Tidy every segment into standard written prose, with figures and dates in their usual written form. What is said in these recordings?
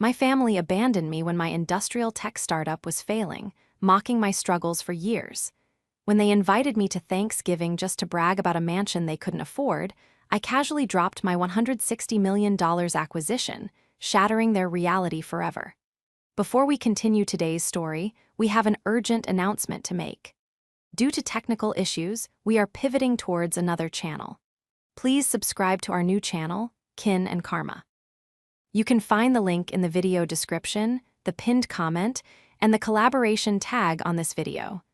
My family abandoned me when my industrial tech startup was failing, mocking my struggles for years. When they invited me to Thanksgiving just to brag about a mansion they couldn't afford, I casually dropped my $160 million acquisition, shattering their reality forever. Before we continue today's story, we have an urgent announcement to make. Due to technical issues, we are pivoting towards another channel. Please subscribe to our new channel, Kin and Karma. You can find the link in the video description, the pinned comment, and the collaboration tag on this video.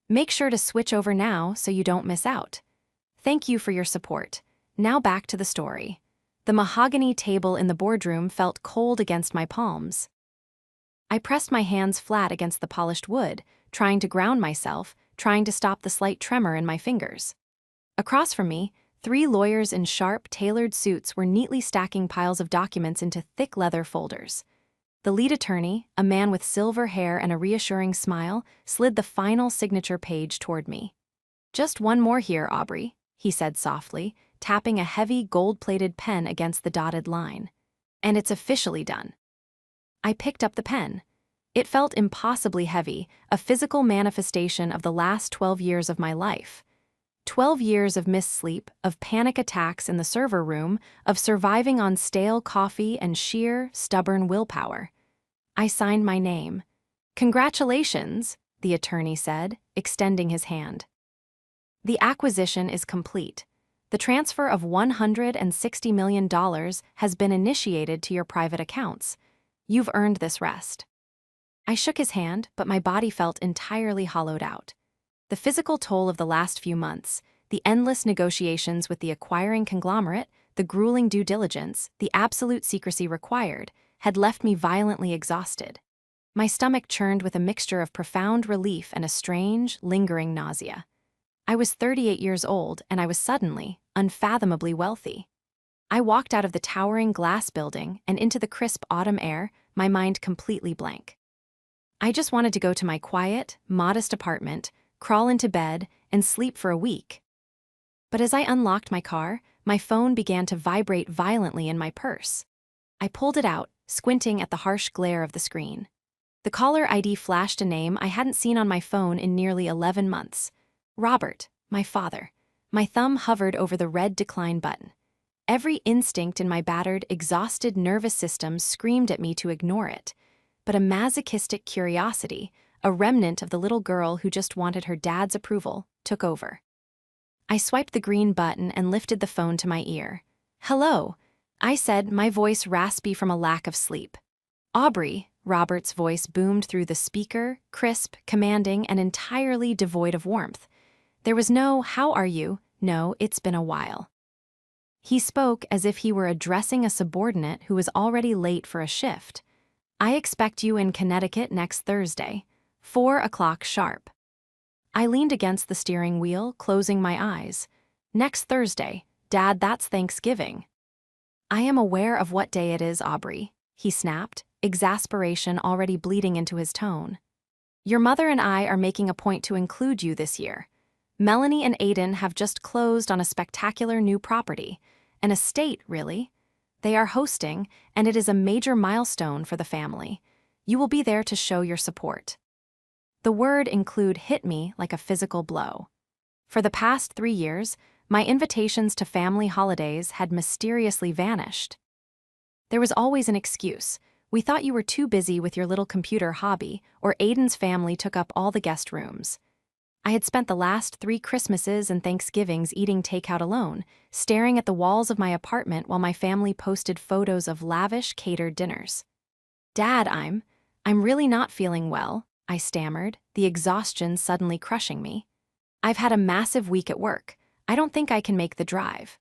Make sure to switch over now so you don't miss out. Thank you for your support. Now back to the story. The mahogany table in the boardroom felt cold against my palms. I pressed my hands flat against the polished wood, trying to ground myself, trying to stop the slight tremor in my fingers. Across from me, 3 lawyers in sharp, tailored suits were neatly stacking piles of documents into thick leather folders. The lead attorney, a man with silver hair and a reassuring smile, slid the final signature page toward me. "Just one more here, Aubrey," he said softly, tapping a heavy, gold-plated pen against the dotted line. "And it's officially done." I picked up the pen. It felt impossibly heavy, a physical manifestation of the last 12 years of my life. 12 years of missed sleep, of panic attacks in the server room, of surviving on stale coffee and sheer, stubborn willpower. I signed my name. "Congratulations," the attorney said, extending his hand. "The acquisition is complete. The transfer of $160 million has been initiated to your private accounts. You've earned this rest." I shook his hand, but my body felt entirely hollowed out. The physical toll of the last few months, the endless negotiations with the acquiring conglomerate, the grueling due diligence, the absolute secrecy required, had left me violently exhausted. My stomach churned with a mixture of profound relief and a strange, lingering nausea. I was 38 years old, and I was suddenly, unfathomably wealthy. I walked out of the towering glass building and into the crisp autumn air, my mind completely blank. I just wanted to go to my quiet, modest apartment, crawl into bed, and sleep for a week. But as I unlocked my car, my phone began to vibrate violently in my purse. I pulled it out, squinting at the harsh glare of the screen. The caller ID flashed a name I hadn't seen on my phone in nearly 11 months. Robert, my father. My thumb hovered over the red decline button. Every instinct in my battered, exhausted nervous system screamed at me to ignore it. But a masochistic curiosity, a remnant of the little girl who just wanted her dad's approval, took over. I swiped the green button and lifted the phone to my ear. "Hello," I said, my voice raspy from a lack of sleep. "Aubrey," Robert's voice boomed through the speaker, crisp, commanding, and entirely devoid of warmth. There was no, "How are you?" No, "It's been a while." He spoke as if he were addressing a subordinate who was already late for a shift. "I expect you in Connecticut next Thursday, 4 o'clock sharp." I leaned against the steering wheel, closing my eyes. "Next Thursday, Dad, that's Thanksgiving." "I am aware of what day it is, Aubrey," he snapped, exasperation already bleeding into his tone. "Your mother and I are making a point to include you this year. Melanie and Aiden have just closed on a spectacular new property. An estate, really. They are hosting, and it is a major milestone for the family. You will be there to show your support." The word "include" hit me like a physical blow. For the past 3 years, my invitations to family holidays had mysteriously vanished. There was always an excuse. "We thought you were too busy with your little computer hobby," or "Aiden's family took up all the guest rooms." I had spent the last 3 Christmases and Thanksgivings eating takeout alone, staring at the walls of my apartment while my family posted photos of lavish, catered dinners. "Dad, I'm really not feeling well," I stammered, the exhaustion suddenly crushing me. "I've had a massive week at work. I don't think I can make the drive."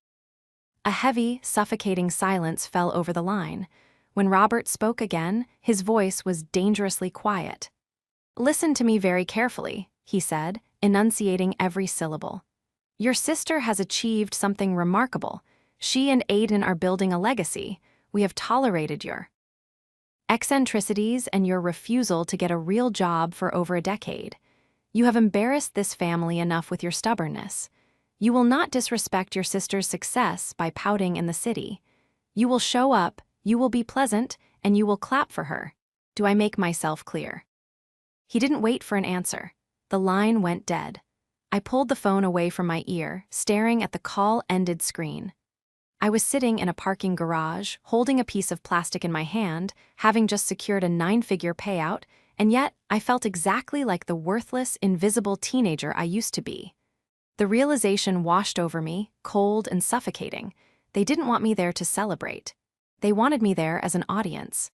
A heavy, suffocating silence fell over the line. When Robert spoke again, his voice was dangerously quiet. "Listen to me very carefully," he said, enunciating every syllable. "Your sister has achieved something remarkable. She and Aiden are building a legacy. We have tolerated your eccentricities and your refusal to get a real job for over a decade. You have embarrassed this family enough with your stubbornness. You will not disrespect your sister's success by pouting in the city. You will show up, you will be pleasant, and you will clap for her. Do I make myself clear?" He didn't wait for an answer. The line went dead. I pulled the phone away from my ear, staring at the call-ended screen. I was sitting in a parking garage, holding a piece of plastic in my hand, having just secured a 9-figure payout, and yet I felt exactly like the worthless, invisible teenager I used to be. The realization washed over me, cold and suffocating. They didn't want me there to celebrate. They wanted me there as an audience.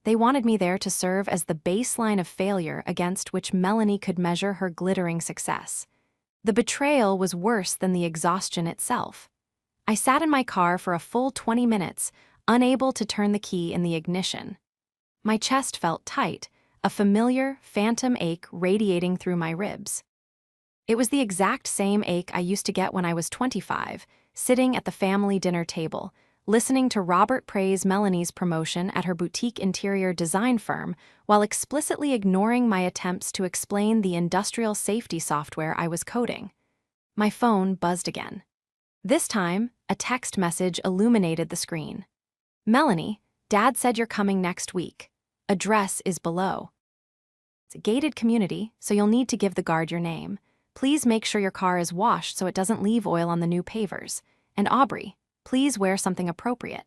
They wanted me there to serve as the baseline of failure against which Melanie could measure her glittering success. The betrayal was worse than the exhaustion itself. I sat in my car for a full 20 minutes, unable to turn the key in the ignition. My chest felt tight, a familiar, phantom ache radiating through my ribs. It was the exact same ache I used to get when I was 25, sitting at the family dinner table, listening to Robert praise Melanie's promotion at her boutique interior design firm while explicitly ignoring my attempts to explain the industrial safety software I was coding. My phone buzzed again. This time, a text message illuminated the screen. "Melanie, Dad said you're coming next week. Address is below. It's a gated community, so you'll need to give the guard your name. Please make sure your car is washed so it doesn't leave oil on the new pavers. And Aubrey, please wear something appropriate.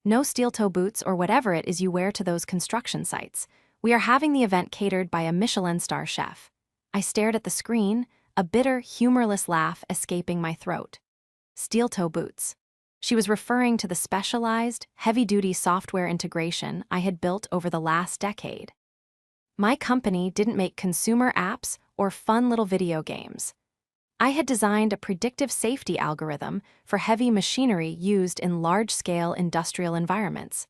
No steel-toe boots or whatever it is you wear to those construction sites. We are having the event catered by a Michelin star chef." I stared at the screen, a bitter, humorless laugh escaping my throat. Steel-toe boots. She was referring to the specialized, heavy-duty software integration I had built over the last decade. My company didn't make consumer apps or fun little video games. I had designed a predictive safety algorithm for heavy machinery used in large-scale industrial environments.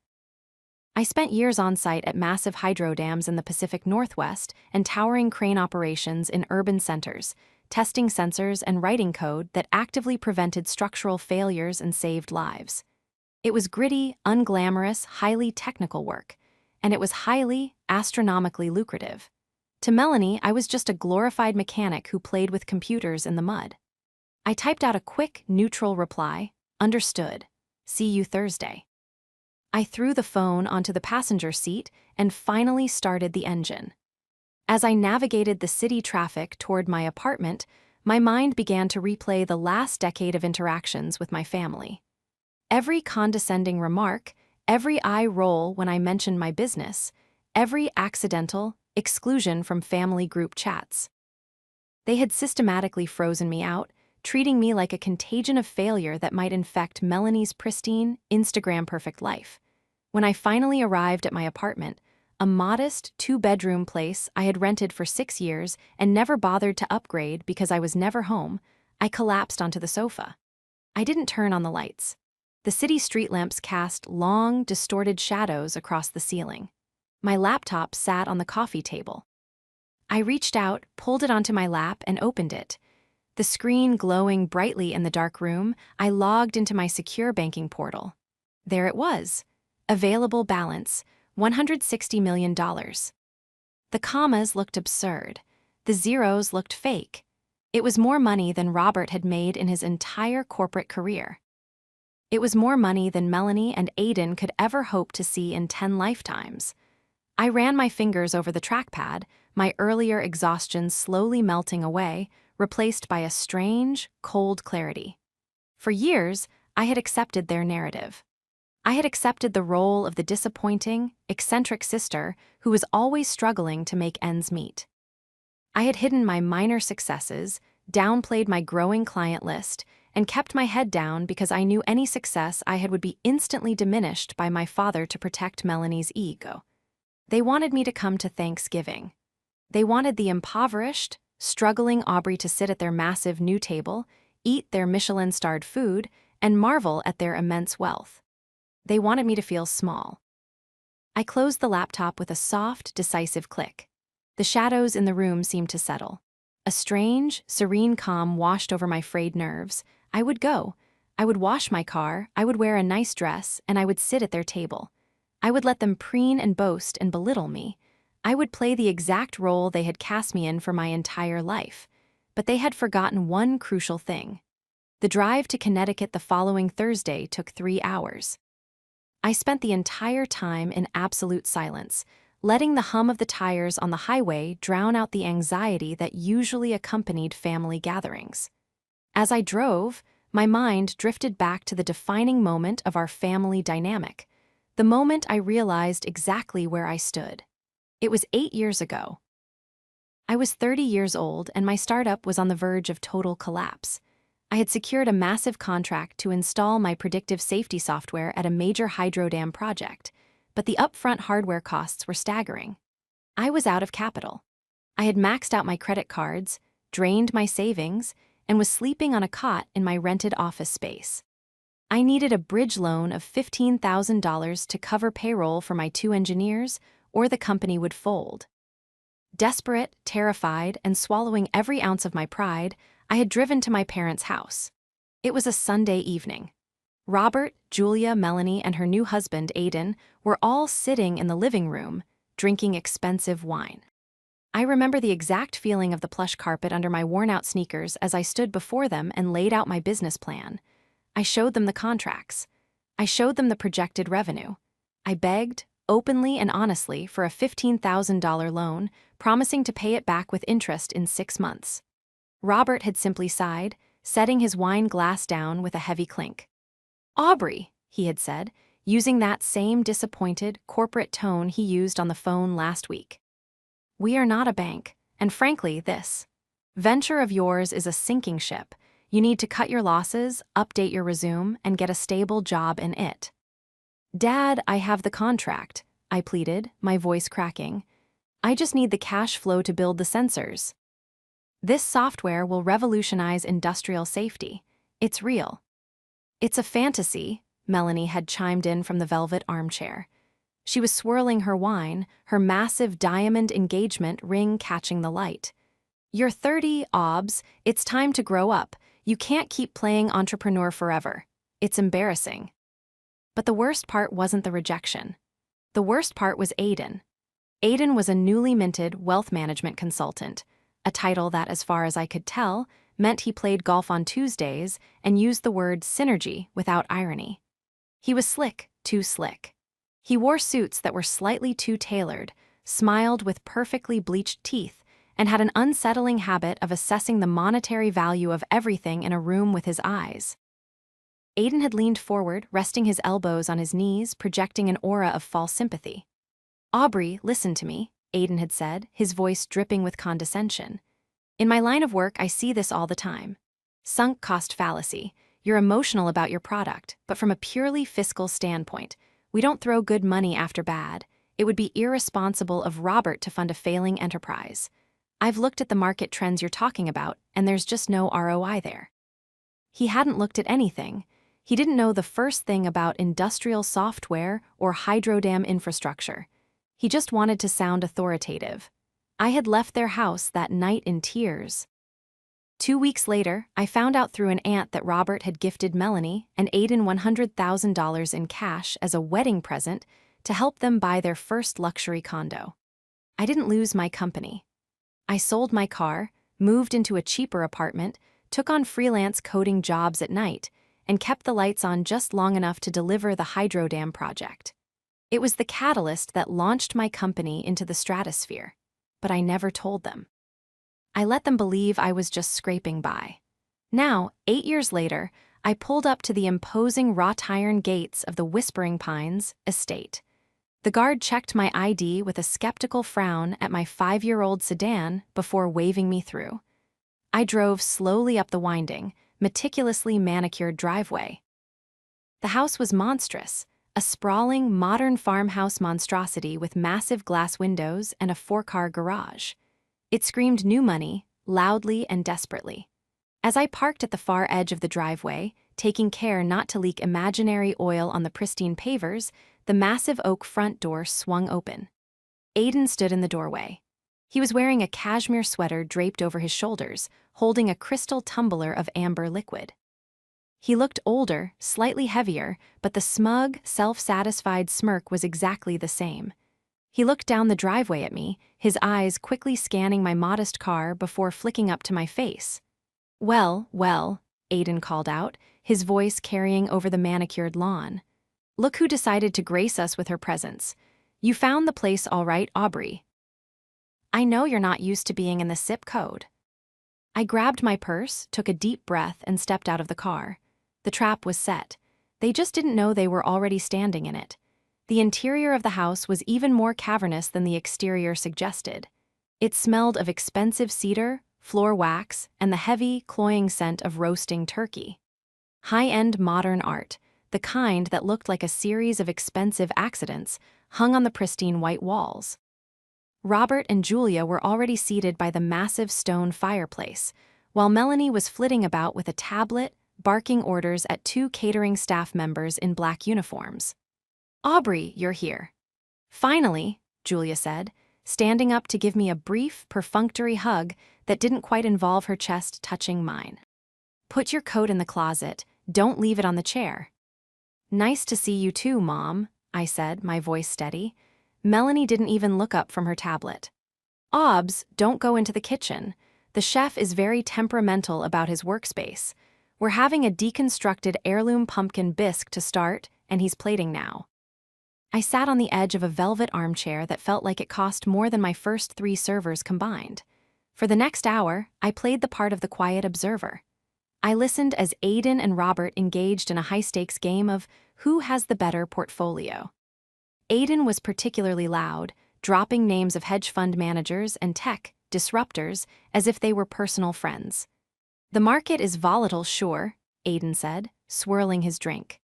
I spent years on site at massive hydro dams in the Pacific Northwest and towering crane operations in urban centers, testing sensors and writing code that actively prevented structural failures and saved lives. It was gritty, unglamorous, highly technical work, and it was highly, astronomically lucrative. To Melanie, I was just a glorified mechanic who played with computers in the mud. I typed out a quick, neutral reply, "Understood. See you Thursday." I threw the phone onto the passenger seat and finally started the engine. As I navigated the city traffic toward my apartment, my mind began to replay the last decade of interactions with my family. Every condescending remark, every eye roll when I mentioned my business, every accidental exclusion from family group chats. They had systematically frozen me out, treating me like a contagion of failure that might infect Melanie's pristine, Instagram-perfect life. When I finally arrived at my apartment, a modest 2-bedroom place I had rented for 6 years and never bothered to upgrade because I was never home, I collapsed onto the sofa. I didn't turn on the lights. The city street lamps cast long, distorted shadows across the ceiling. My laptop sat on the coffee table. I reached out, pulled it onto my lap, and opened it. The screen glowing brightly in the dark room, I logged into my secure banking portal. There it was. Available balance, $160 million. The commas looked absurd. The zeros looked fake. It was more money than Robert had made in his entire corporate career. It was more money than Melanie and Aiden could ever hope to see in 10 lifetimes. I ran my fingers over the trackpad, my earlier exhaustion slowly melting away, replaced by a strange, cold clarity. For years, I had accepted their narrative. I had accepted the role of the disappointing, eccentric sister who was always struggling to make ends meet. I had hidden my minor successes, downplayed my growing client list, and kept my head down because I knew any success I had would be instantly diminished by my father to protect Melanie's ego. They wanted me to come to Thanksgiving. They wanted the impoverished, struggling Aubrey to sit at their massive new table, eat their Michelin-starred food, and marvel at their immense wealth. They wanted me to feel small. I closed the laptop with a soft, decisive click. The shadows in the room seemed to settle. A strange, serene calm washed over my frayed nerves. I would go. I would wash my car, I would wear a nice dress, and I would sit at their table. I would let them preen and boast and belittle me. I would play the exact role they had cast me in for my entire life. But they had forgotten one crucial thing. The drive to Connecticut the following Thursday took 3 hours. I spent the entire time in absolute silence, letting the hum of the tires on the highway drown out the anxiety that usually accompanied family gatherings. As I drove, my mind drifted back to the defining moment of our family dynamic, the moment I realized exactly where I stood. It was 8 years ago. I was 30 years old and my startup was on the verge of total collapse. I had secured a massive contract to install my predictive safety software at a major hydro dam project, but the upfront hardware costs were staggering. I was out of capital. I had maxed out my credit cards, drained my savings, and was sleeping on a cot in my rented office space. I needed a bridge loan of $15,000 to cover payroll for my 2 engineers, or the company would fold. Desperate, terrified, and swallowing every ounce of my pride, I had driven to my parents' house. It was a Sunday evening. Robert, Julia, Melanie, and her new husband, Aiden, were all sitting in the living room, drinking expensive wine. I remember the exact feeling of the plush carpet under my worn-out sneakers as I stood before them and laid out my business plan. I showed them the contracts. I showed them the projected revenue. I begged, openly and honestly, for a $15,000 loan, promising to pay it back with interest in 6 months. Robert had simply sighed, setting his wine glass down with a heavy clink. "Aubrey," he had said, using that same disappointed, corporate tone he used on the phone last week. "We are not a bank, and frankly, this venture of yours is a sinking ship. You need to cut your losses, update your resume, and get a stable job in it." "Dad, I have the contract," I pleaded, my voice cracking. "I just need the cash flow to build the sensors. This software will revolutionize industrial safety. It's real." "It's a fantasy," Melanie had chimed in from the velvet armchair. She was swirling her wine, her massive diamond engagement ring catching the light. "You're 30, Obs. It's time to grow up. You can't keep playing entrepreneur forever. It's embarrassing." But the worst part wasn't the rejection. The worst part was Aiden. Aiden was a newly minted wealth management consultant, a title that, as far as I could tell, meant he played golf on Tuesdays and used the word synergy without irony. He was slick, too slick. He wore suits that were slightly too tailored, smiled with perfectly bleached teeth, and had an unsettling habit of assessing the monetary value of everything in a room with his eyes. Aiden had leaned forward, resting his elbows on his knees, projecting an aura of false sympathy. "Aubrey, listen to me," Aiden had said, his voice dripping with condescension. "In my line of work, I see this all the time. Sunk cost fallacy. You're emotional about your product, but from a purely fiscal standpoint, we don't throw good money after bad. It would be irresponsible of Robert to fund a failing enterprise. I've looked at the market trends you're talking about, and there's just no ROI there." He hadn't looked at anything. He didn't know the first thing about industrial software or hydrodam infrastructure. He just wanted to sound authoritative. I had left their house that night in tears. 2 weeks later, I found out through an aunt that Robert had gifted Melanie and Aiden $100,000 in cash as a wedding present to help them buy their first luxury condo. I didn't lose my company. I sold my car, moved into a cheaper apartment, took on freelance coding jobs at night, and kept the lights on just long enough to deliver the hydrodam project. It was the catalyst that launched my company into the stratosphere, but I never told them. I let them believe I was just scraping by. Now, 8 years later, I pulled up to the imposing wrought iron gates of the Whispering Pines estate. The guard checked my ID with a skeptical frown at my 5-year-old sedan before waving me through. I drove slowly up the winding, meticulously manicured driveway. The house was monstrous, a sprawling, modern farmhouse monstrosity with massive glass windows and a 4-car garage. It screamed new money, loudly and desperately. As I parked at the far edge of the driveway, taking care not to leak imaginary oil on the pristine pavers, the massive oak front door swung open. Aiden stood in the doorway. He was wearing a cashmere sweater draped over his shoulders, holding a crystal tumbler of amber liquid. He looked older, slightly heavier, but the smug, self-satisfied smirk was exactly the same. He looked down the driveway at me, his eyes quickly scanning my modest car before flicking up to my face. Well, Aiden called out, his voice carrying over the manicured lawn. Look who decided to grace us with her presence. You found the place all right, Aubrey. I know you're not used to being in the zip code. I grabbed my purse, took a deep breath, and stepped out of the car. The trap was set. They just didn't know they were already standing in it. The interior of the house was even more cavernous than the exterior suggested. It smelled of expensive cedar, floor wax, and the heavy, cloying scent of roasting turkey. High-end modern art, the kind that looked like a series of expensive accidents, hung on the pristine white walls. Robert and Julia were already seated by the massive stone fireplace, while Melanie was flitting about with a tablet, barking orders at two catering staff members in black uniforms. Aubrey, you're here. Finally, Julia said, standing up to give me a brief, perfunctory hug that didn't quite involve her chest touching mine. Put your coat in the closet, don't leave it on the chair. Nice to see you too, Mom, I said, my voice steady. Melanie didn't even look up from her tablet. Obs, don't go into the kitchen. The chef is very temperamental about his workspace. We're having a deconstructed heirloom pumpkin bisque to start, and he's plating now. I sat on the edge of a velvet armchair that felt like it cost more than my first 3 servers combined. For the next hour, I played the part of the quiet observer. I listened as Aiden and Robert engaged in a high-stakes game of who has the better portfolio. Aiden was particularly loud, dropping names of hedge fund managers and tech disruptors as if they were personal friends. The market is volatile, sure, Aiden said, swirling his drink.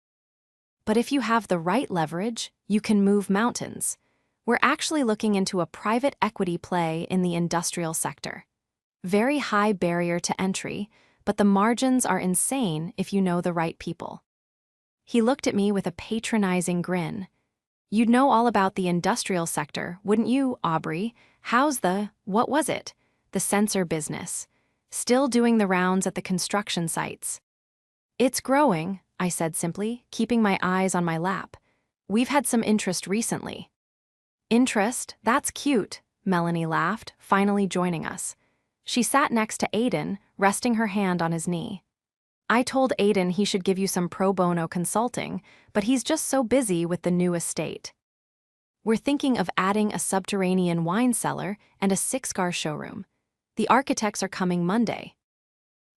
But if you have the right leverage, you can move mountains. We're actually looking into a private equity play in the industrial sector. Very high barrier to entry, but the margins are insane if you know the right people. He looked at me with a patronizing grin. You'd know all about the industrial sector, wouldn't you, Aubrey? How's what was it? The sensor business. Still doing the rounds at the construction sites. It's growing, I said simply, keeping my eyes on my lap. We've had some interest recently. Interest? That's cute, Melanie laughed, finally joining us. She sat next to Aiden, resting her hand on his knee. I told Aiden he should give you some pro bono consulting, but he's just so busy with the new estate. We're thinking of adding a subterranean wine cellar and a 6-car showroom. The architects are coming Monday.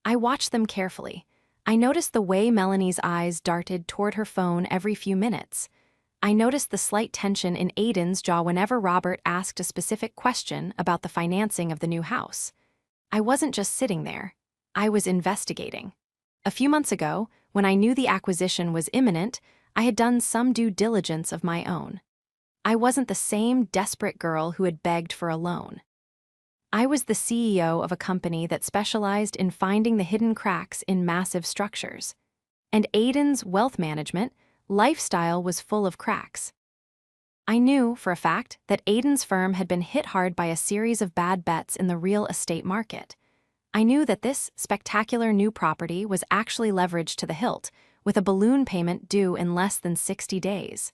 I watched them carefully. I noticed the way Melanie's eyes darted toward her phone every few minutes. I noticed the slight tension in Aiden's jaw whenever Robert asked a specific question about the financing of the new house. I wasn't just sitting there. I was investigating. A few months ago, when I knew the acquisition was imminent, I had done some due diligence of my own. I wasn't the same desperate girl who had begged for a loan. I was the CEO of a company that specialized in finding the hidden cracks in massive structures. And Aiden's wealth management lifestyle was full of cracks. I knew, for a fact, that Aiden's firm had been hit hard by a series of bad bets in the real estate market. I knew that this spectacular new property was actually leveraged to the hilt, with a balloon payment due in less than 60 days.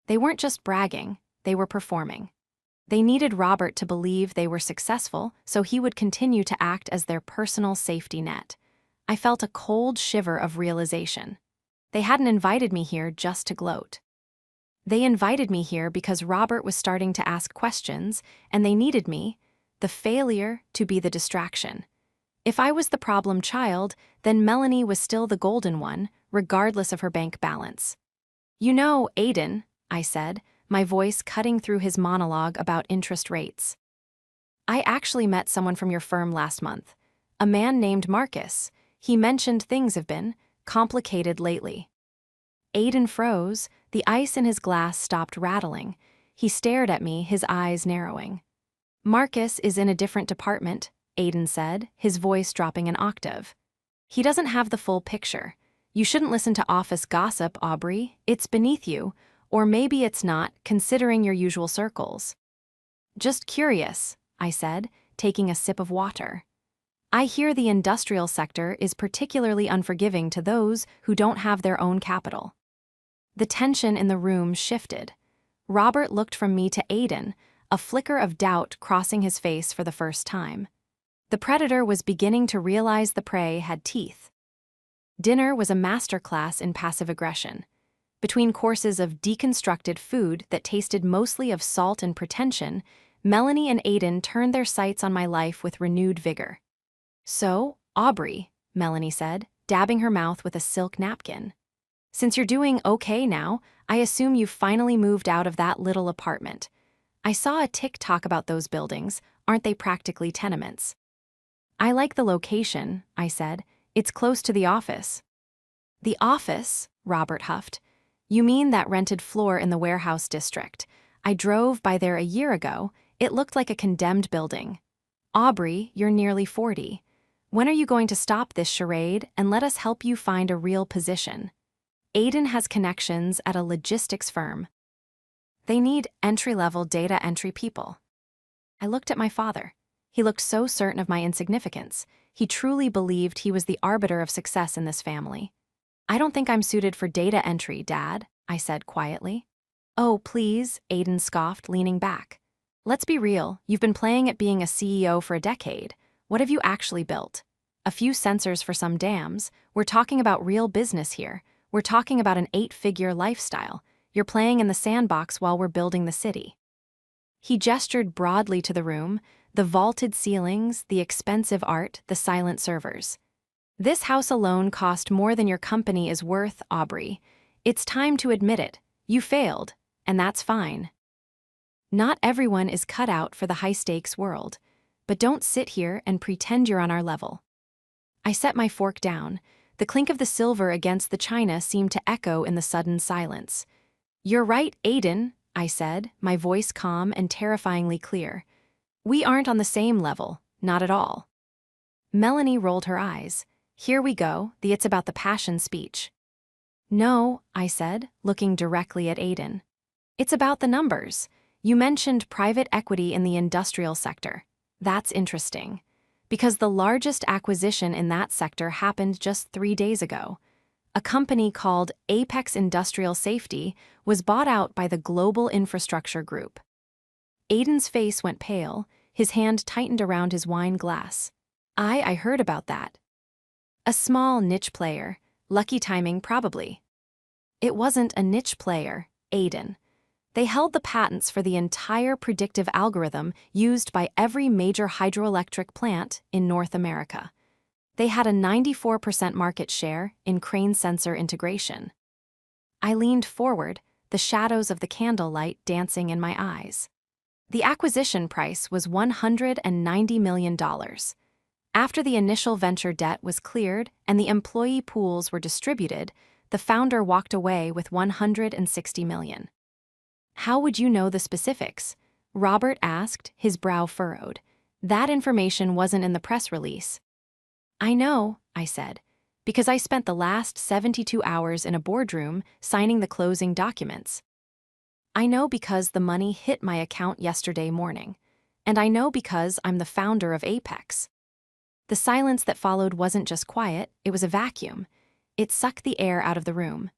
They weren't just bragging, they were performing. They needed Robert to believe they were successful, so he would continue to act as their personal safety net. I felt a cold shiver of realization. They hadn't invited me here just to gloat. They invited me here because Robert was starting to ask questions, and they needed me, the failure, to be the distraction. If I was the problem child, then Melanie was still the golden one, regardless of her bank balance. You know, Aiden, I said, my voice cutting through his monologue about interest rates. I actually met someone from your firm last month, a man named Marcus. He mentioned things have been complicated lately. Aiden froze, the ice in his glass stopped rattling. He stared at me, his eyes narrowing. Marcus is in a different department, Aiden said, his voice dropping an octave. He doesn't have the full picture. You shouldn't listen to office gossip, Aubrey. It's beneath you. Or maybe it's not, considering your usual circles. Just curious, I said, taking a sip of water. I hear the industrial sector is particularly unforgiving to those who don't have their own capital. The tension in the room shifted. Robert looked from me to Aiden, a flicker of doubt crossing his face for the first time. The predator was beginning to realize the prey had teeth. Dinner was a masterclass in passive aggression. Between courses of deconstructed food that tasted mostly of salt and pretension, Melanie and Aiden turned their sights on my life with renewed vigor. "So, Aubrey," Melanie said, dabbing her mouth with a silk napkin. "Since you're doing okay now, I assume you've finally moved out of that little apartment. I saw a TikTok about those buildings. Aren't they practically tenements?" "I like the location," I said. "It's close to the office." "The office?" Robert huffed. "You mean that rented floor in the warehouse district. I drove by there a year ago. It looked like a condemned building. Aubrey, you're nearly 40. When are you going to stop this charade and let us help you find a real position? Aiden has connections at a logistics firm. They need entry-level data entry people." I looked at my father. He looked so certain of my insignificance. He truly believed he was the arbiter of success in this family. "I don't think I'm suited for data entry, Dad," I said quietly. "Oh, please," Aiden scoffed, leaning back. "Let's be real, you've been playing at being a CEO for a decade. What have you actually built? A few sensors for some dams. We're talking about real business here. We're talking about an 8-figure lifestyle. You're playing in the sandbox while we're building the city." He gestured broadly to the room, the vaulted ceilings, the expensive art, the silent servers. "This house alone cost more than your company is worth, Aubrey. It's time to admit it. You failed, and that's fine. Not everyone is cut out for the high-stakes world, but don't sit here and pretend you're on our level." I set my fork down. The clink of the silver against the china seemed to echo in the sudden silence. "You're right, Aiden," I said, my voice calm and terrifyingly clear. "We aren't on the same level, not at all." Melanie rolled her eyes. Here we go, the "it's about the passion" speech. "No," I said, looking directly at Aiden. "It's about the numbers. You mentioned private equity in the industrial sector. That's interesting. Because the largest acquisition in that sector happened just 3 days ago. A company called Apex Industrial Safety was bought out by the Global Infrastructure Group." Aiden's face went pale, his hand tightened around his wine glass. I heard about that. "A small niche player. Lucky timing, probably." "It wasn't a niche player, Aiden. They held the patents for the entire predictive algorithm used by every major hydroelectric plant in North America. They had a 94% market share in crane sensor integration." I leaned forward, the shadows of the candlelight dancing in my eyes. "The acquisition price was $190 million. After the initial venture debt was cleared and the employee pools were distributed, the founder walked away with $160 million. "How would you know the specifics?" Robert asked, his brow furrowed. "That information wasn't in the press release." "I know," I said, "because I spent the last 72 hours in a boardroom signing the closing documents. I know because the money hit my account yesterday morning. And I know because I'm the founder of Apex." The silence that followed wasn't just quiet, it was a vacuum. It sucked the air out of the room.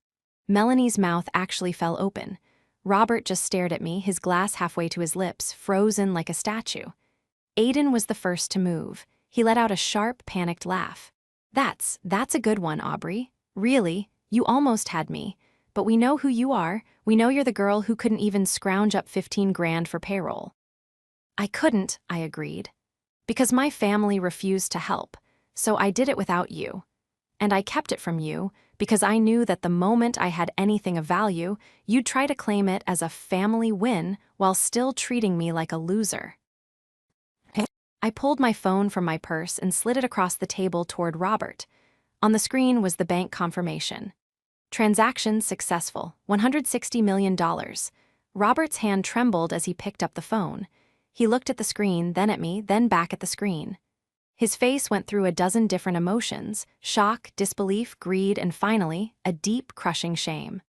Melanie's mouth actually fell open. Robert just stared at me, his glass halfway to his lips, frozen like a statue. Aiden was the first to move. He let out a sharp, panicked laugh. That's a good one, Aubrey. Really, you almost had me. But we know who you are. We know you're the girl who couldn't even scrounge up 15 grand for payroll." "I couldn't," I agreed. "Because my family refused to help. So I did it without you. And I kept it from you because I knew that the moment I had anything of value, you'd try to claim it as a family win while still treating me like a loser." I pulled my phone from my purse and slid it across the table toward Robert. On the screen was the bank confirmation. "Transaction successful, $160 million. Robert's hand trembled as he picked up the phone. He looked at the screen, then at me, then back at the screen. His face went through a dozen different emotions: shock, disbelief, greed, and finally, a deep, crushing shame.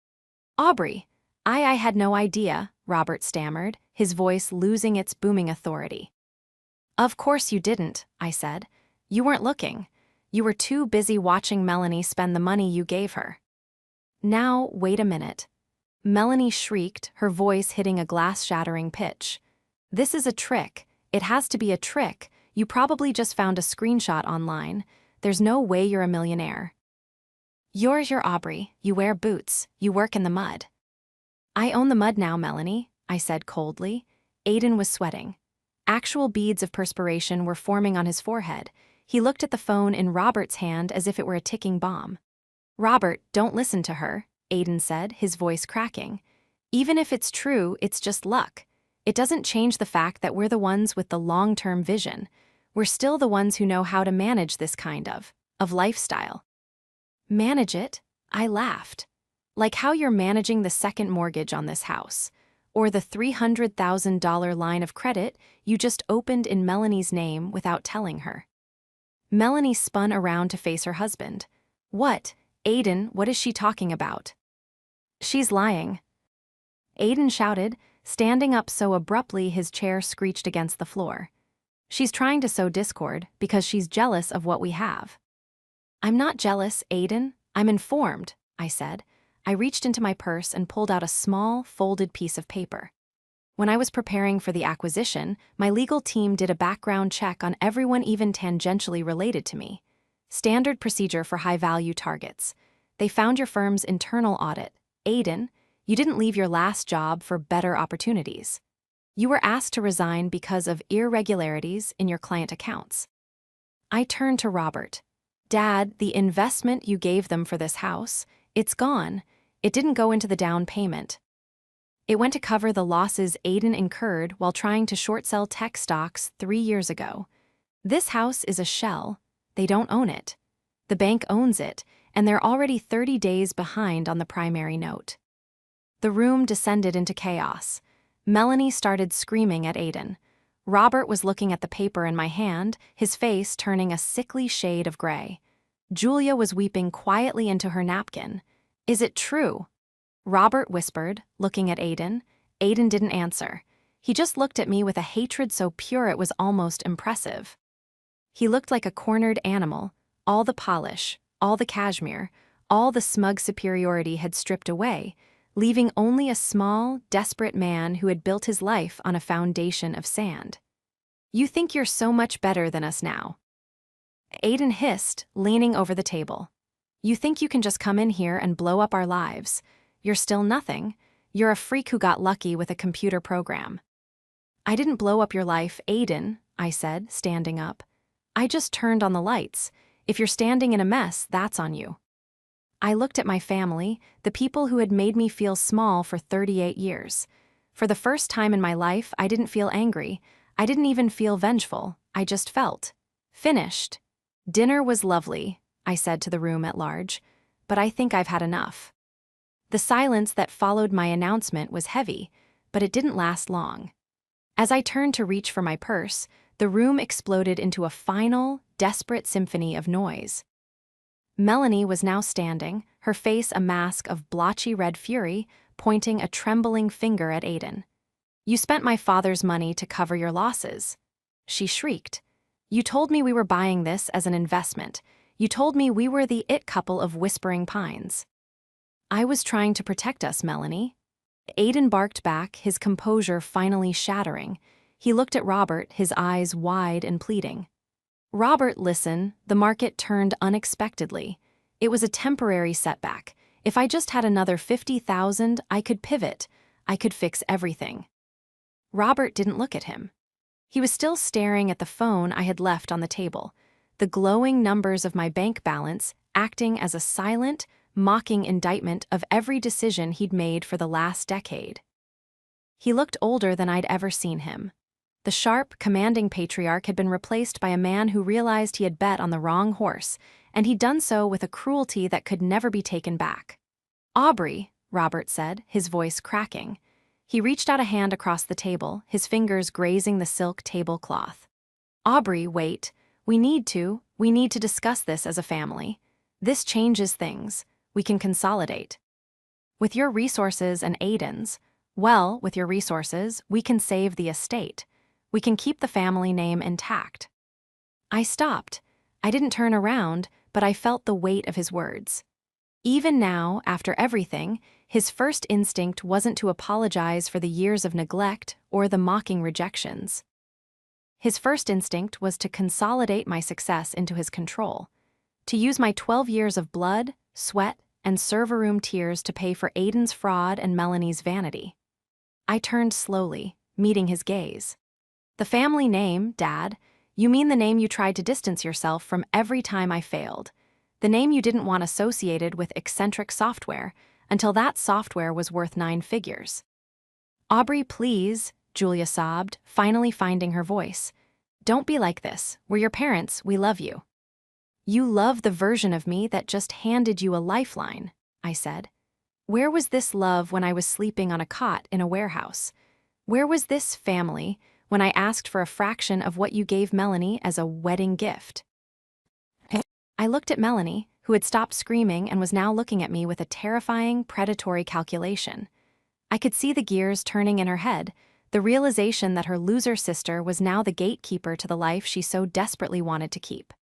"Aubrey, I had no idea," Robert stammered, his voice losing its booming authority. "Of course you didn't," I said. "You weren't looking. You were too busy watching Melanie spend the money you gave her." "Now, wait a minute." Melanie shrieked, her voice hitting a glass-shattering pitch. "This is a trick. It has to be a trick. You probably just found a screenshot online. There's no way you're a millionaire." You're Aubrey. You wear boots. You work in the mud. I own the mud now, Melanie, I said coldly. Aiden was sweating. Actual beads of perspiration were forming on his forehead. He looked at the phone in Robert's hand as if it were a ticking bomb. Robert, don't listen to her, Aiden said, his voice cracking. Even if it's true, it's just luck. It doesn't change the fact that we're the ones with the long-term vision. We're still the ones who know how to manage this kind of lifestyle. Manage it? I laughed. Like how you're managing the second mortgage on this house, or the $300,000 line of credit you just opened in Melanie's name without telling her. Melanie spun around to face her husband. What? Aiden, what is she talking about? She's lying. Aiden shouted, standing up so abruptly his chair screeched against the floor. She's trying to sow discord because she's jealous of what we have. I'm not jealous, Aiden. I'm informed, I said. I reached into my purse and pulled out a small, folded piece of paper. When I was preparing for the acquisition, my legal team did a background check on everyone even tangentially related to me. Standard procedure for high-value targets. They found your firm's internal audit. Aiden, you didn't leave your last job for better opportunities. You were asked to resign because of irregularities in your client accounts. I turned to Robert. Dad, the investment you gave them for this house, it's gone. It didn't go into the down payment. It went to cover the losses Aiden incurred while trying to short-sell tech stocks 3 years ago. This house is a shell. They don't own it. The bank owns it, and they're already 30 days behind on the primary note. The room descended into chaos. Melanie started screaming at Aiden. Robert was looking at the paper in my hand, his face turning a sickly shade of gray. Julia was weeping quietly into her napkin. Is it true? Robert whispered, looking at Aiden. Aiden didn't answer. He just looked at me with a hatred so pure it was almost impressive. He looked like a cornered animal. All the polish, all the cashmere, all the smug superiority had stripped away, leaving only a small, desperate man who had built his life on a foundation of sand. You think you're so much better than us now. Aiden hissed, leaning over the table. You think you can just come in here and blow up our lives. You're still nothing. You're a freak who got lucky with a computer program. I didn't blow up your life, Aiden, I said, standing up. I just turned on the lights. If you're standing in a mess, that's on you. I looked at my family, the people who had made me feel small for 38 years. For the first time in my life, I didn't feel angry. I didn't even feel vengeful. I just felt finished. Dinner was lovely, I said to the room at large, but I think I've had enough. The silence that followed my announcement was heavy, but it didn't last long. As I turned to reach for my purse, the room exploded into a final, desperate symphony of noise. Melanie was now standing, her face a mask of blotchy red fury, pointing a trembling finger at Aiden. You spent my father's money to cover your losses. She shrieked. You told me we were buying this as an investment. You told me we were the it couple of Whispering Pines. I was trying to protect us, Melanie. Aiden barked back, his composure finally shattering. He looked at Robert, his eyes wide and pleading. Robert, listen, the market turned unexpectedly. It was a temporary setback. If I just had another 50,000, I could pivot. I could fix everything. Robert didn't look at him. He was still staring at the phone I had left on the table, the glowing numbers of my bank balance acting as a silent, mocking indictment of every decision he'd made for the last decade. He looked older than I'd ever seen him. The sharp, commanding patriarch had been replaced by a man who realized he had bet on the wrong horse, and he'd done so with a cruelty that could never be taken back. Aubrey, Robert said, his voice cracking. He reached out a hand across the table, his fingers grazing the silk tablecloth. Aubrey, wait. We need to discuss this as a family. This changes things. We can consolidate. With your resources and Aiden's, well, with your resources, we can save the estate. We can keep the family name intact. I stopped. I didn't turn around, but I felt the weight of his words. Even now, after everything, his first instinct wasn't to apologize for the years of neglect or the mocking rejections. His first instinct was to consolidate my success into his control, to use my 12 years of blood, sweat, and server room tears to pay for Aiden's fraud and Melanie's vanity. I turned slowly, meeting his gaze. The family name, Dad. You mean the name you tried to distance yourself from every time I failed. The name you didn't want associated with eccentric software, until that software was worth 9 figures. Aubrey, please, Julia sobbed, finally finding her voice. Don't be like this. We're your parents, we love you. You love the version of me that just handed you a lifeline, I said. Where was this love when I was sleeping on a cot in a warehouse? Where was this family when I asked for a fraction of what you gave Melanie as a wedding gift? I looked at Melanie, who had stopped screaming and was now looking at me with a terrifying, predatory calculation. I could see the gears turning in her head, the realization that her loser sister was now the gatekeeper to the life she so desperately wanted to keep.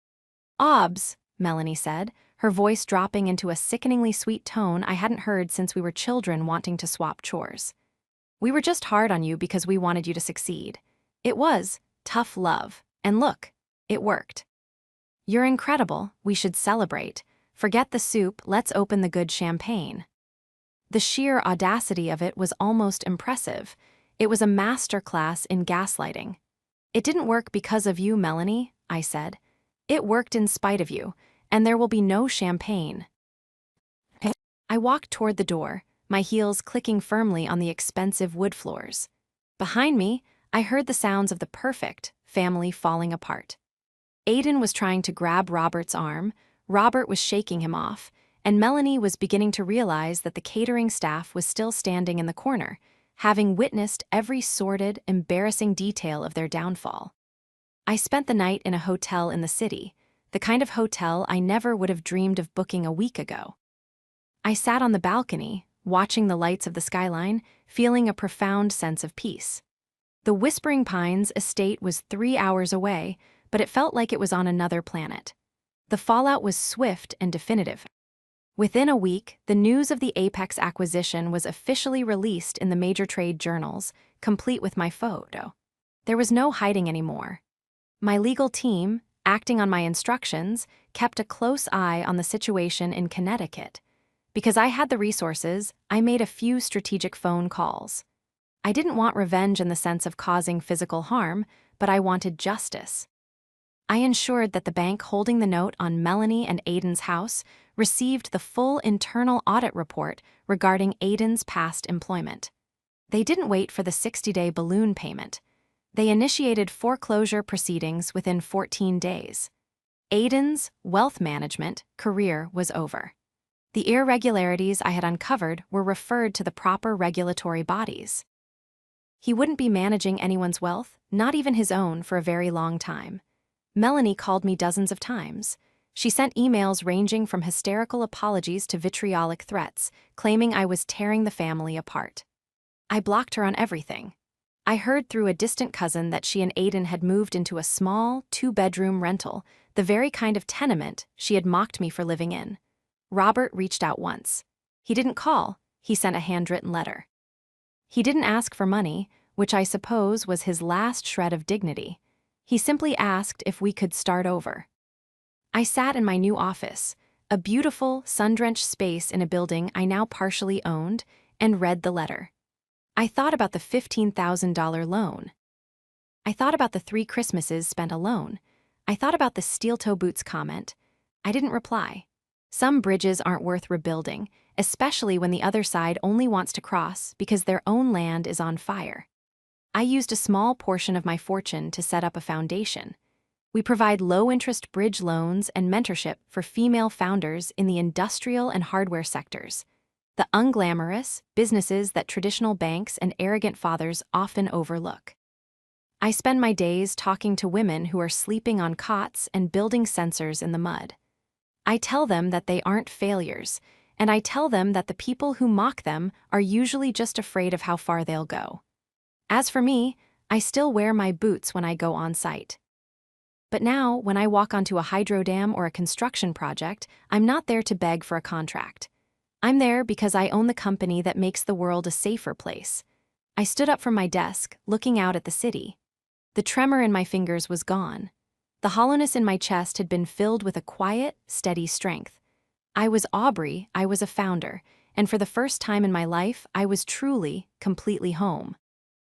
"Obs," Melanie said, her voice dropping into a sickeningly sweet tone I hadn't heard since we were children wanting to swap chores. "We were just hard on you because we wanted you to succeed. It was tough love, and look, it worked. You're incredible, we should celebrate. Forget the soup, let's open the good champagne." The sheer audacity of it was almost impressive. It was a masterclass in gaslighting. "It didn't work because of you, Melanie," I said. "It worked in spite of you, and there will be no champagne." I walked toward the door, my heels clicking firmly on the expensive wood floors. Behind me, I heard the sounds of the perfect family falling apart. Aiden was trying to grab Robert's arm, Robert was shaking him off, and Melanie was beginning to realize that the catering staff was still standing in the corner, having witnessed every sordid, embarrassing detail of their downfall. I spent the night in a hotel in the city, the kind of hotel I never would have dreamed of booking a week ago. I sat on the balcony, watching the lights of the skyline, feeling a profound sense of peace. The Whispering Pines estate was 3 hours away, but it felt like it was on another planet. The fallout was swift and definitive. Within a week, the news of the Apex acquisition was officially released in the major trade journals, complete with my photo. There was no hiding anymore. My legal team, acting on my instructions, kept a close eye on the situation in Connecticut. Because I had the resources, I made a few strategic phone calls. I didn't want revenge in the sense of causing physical harm, but I wanted justice. I ensured that the bank holding the note on Melanie and Aiden's house received the full internal audit report regarding Aiden's past employment. They didn't wait for the 60-day balloon payment. They initiated foreclosure proceedings within 14 days. Aiden's wealth management career was over. The irregularities I had uncovered were referred to the proper regulatory bodies. He wouldn't be managing anyone's wealth, not even his own, for a very long time. Melanie called me dozens of times. She sent emails ranging from hysterical apologies to vitriolic threats, claiming I was tearing the family apart. I blocked her on everything. I heard through a distant cousin that she and Aiden had moved into a small, 2-bedroom rental, the very kind of tenement she had mocked me for living in. Robert reached out once. He didn't call, he sent a handwritten letter. He didn't ask for money, which I suppose was his last shred of dignity. He simply asked if we could start over. I sat in my new office, a beautiful, sun-drenched space in a building I now partially owned, and read the letter. I thought about the $15,000 loan. I thought about the 3 Christmases spent alone. I thought about the steel-toe boots comment. I didn't reply. Some bridges aren't worth rebuilding, especially when the other side only wants to cross because their own land is on fire. I used a small portion of my fortune to set up a foundation. We provide low-interest bridge loans and mentorship for female founders in the industrial and hardware sectors, the unglamorous businesses that traditional banks and arrogant fathers often overlook. I spend my days talking to women who are sleeping on cots and building sensors in the mud. I tell them that they aren't failures, and I tell them that the people who mock them are usually just afraid of how far they'll go. As for me, I still wear my boots when I go on site. But now, when I walk onto a hydro dam or a construction project, I'm not there to beg for a contract. I'm there because I own the company that makes the world a safer place. I stood up from my desk, looking out at the city. The tremor in my fingers was gone. The hollowness in my chest had been filled with a quiet, steady strength. I was Aubrey, I was a founder, and for the first time in my life, I was truly, completely home.